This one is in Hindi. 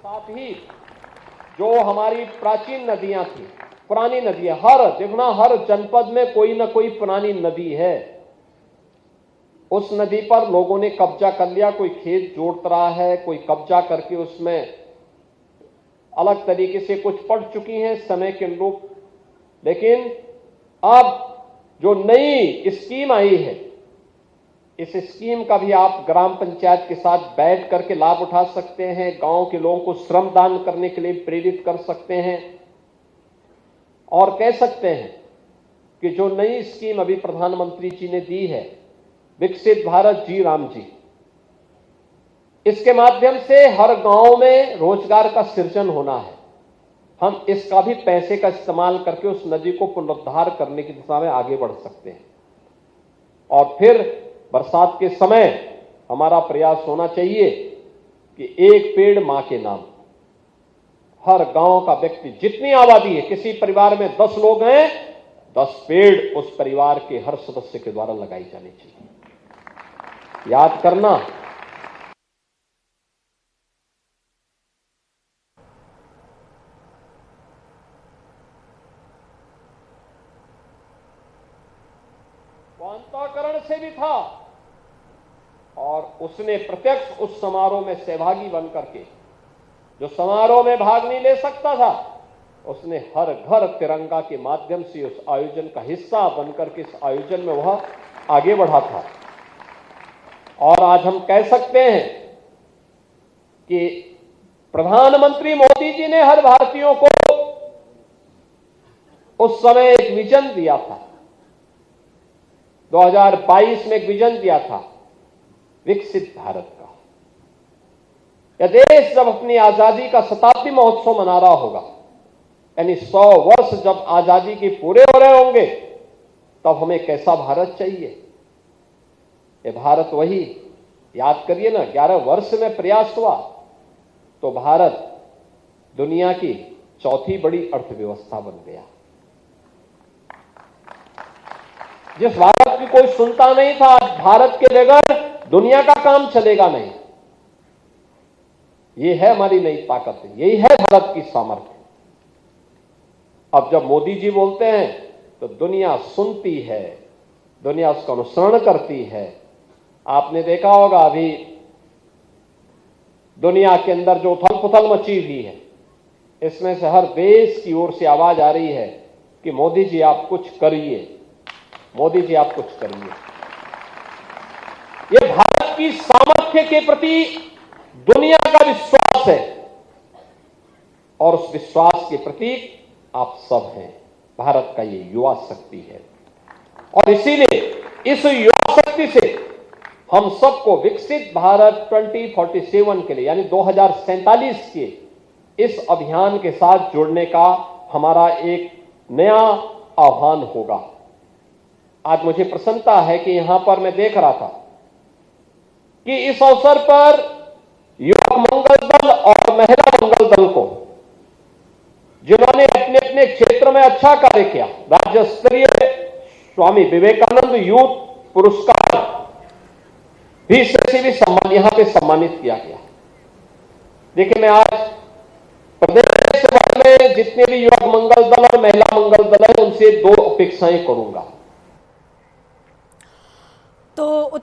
साथ ही जो हमारी प्राचीन नदियां थी, पुरानी नदियां, हर जनपद में कोई ना कोई पुरानी नदी है। उस नदी पर लोगों ने कब्जा कर लिया, कोई खेत जोत रहा है, कोई कब्जा करके उसमें अलग तरीके से कुछ पड़ चुकी हैं समय के अनुरूप। लेकिन अब जो नई स्कीम आई है, इस स्कीम का भी आप ग्राम पंचायत के साथ बैठ करके लाभ उठा सकते हैं, गांव के लोगों को श्रमदान करने के लिए प्रेरित कर सकते हैं और कह सकते हैं कि जो नई स्कीम अभी प्रधानमंत्री जी ने दी है, विकसित भारत जी राम जी, इसके माध्यम से हर गांव में रोजगार का सृजन होना है। हम इसका भी पैसे का इस्तेमाल करके उस नदी को पुनरुद्धार करने की दिशा में आगे बढ़ सकते हैं। और फिर बरसात के समय हमारा प्रयास होना चाहिए कि एक पेड़ मां के नाम। हर गांव का व्यक्ति, जितनी आबादी है, किसी परिवार में 10 लोग हैं, 10 पेड़ उस परिवार के हर सदस्य के द्वारा लगाई जानी चाहिए। याद करना, अंतःकरण से भी था और उसने प्रत्यक्ष उस समारोह में सहभागी बनकर के, जो समारोह में भाग नहीं ले सकता था, उसने हर घर तिरंगा के माध्यम से उस आयोजन का हिस्सा बनकर के इस आयोजन में वह आगे बढ़ा था। और आज हम कह सकते हैं कि प्रधानमंत्री मोदी जी ने हर भारतीयों को उस समय एक विजन दिया था। 2022 में एक विजन दिया था विकसित भारत का। यह देश जब अपनी आजादी का शताब्दी महोत्सव मना रहा होगा, यानी 100 वर्ष जब आजादी के पूरे हो रहे होंगे, तब हमें कैसा भारत चाहिए? ये भारत वही, याद करिए ना, 11 वर्ष में प्रयास हुआ तो भारत दुनिया की चौथी बड़ी अर्थव्यवस्था बन गया। जिस भारत की कोई सुनता नहीं था, भारत के बगैर दुनिया का काम चलेगा नहीं। ये है हमारी नई ताकत, यही है भारत की सामर्थ्य। अब जब मोदी जी बोलते हैं तो दुनिया सुनती है, दुनिया उसका अनुसरण करती है। आपने देखा होगा अभी दुनिया के अंदर जो उथल पुथल मची हुई है, इसमें से हर देश की ओर से आवाज आ रही है कि मोदी जी आप कुछ करिए, मोदी जी आप कुछ करिए। ये भारत की सामर्थ्य के प्रति दुनिया का विश्वास है और उस विश्वास के प्रतीक आप सब हैं। भारत का ये युवा शक्ति है और इसीलिए इस युवा शक्ति से हम सबको विकसित भारत 2047 के लिए, यानी 2047 के इस अभियान के साथ जुड़ने का हमारा एक नया आह्वान होगा। आज मुझे प्रसन्नता है कि यहां पर मैं देख रहा था कि इस अवसर पर युवक मंगल दल और महिला मंगल दल को, जिन्होंने अपने अपने क्षेत्र में अच्छा कार्य किया, राज्य स्तरीय स्वामी विवेकानंद यूथ पुरस्कार भी से सम्मान यहां पे सम्मानित किया गया। देखिए, मैं आज प्रदेश भर में जितने भी युवक मंगल दल और महिला मंगल दल है, उनसे 2 अपेक्षाएं करूंगा। तो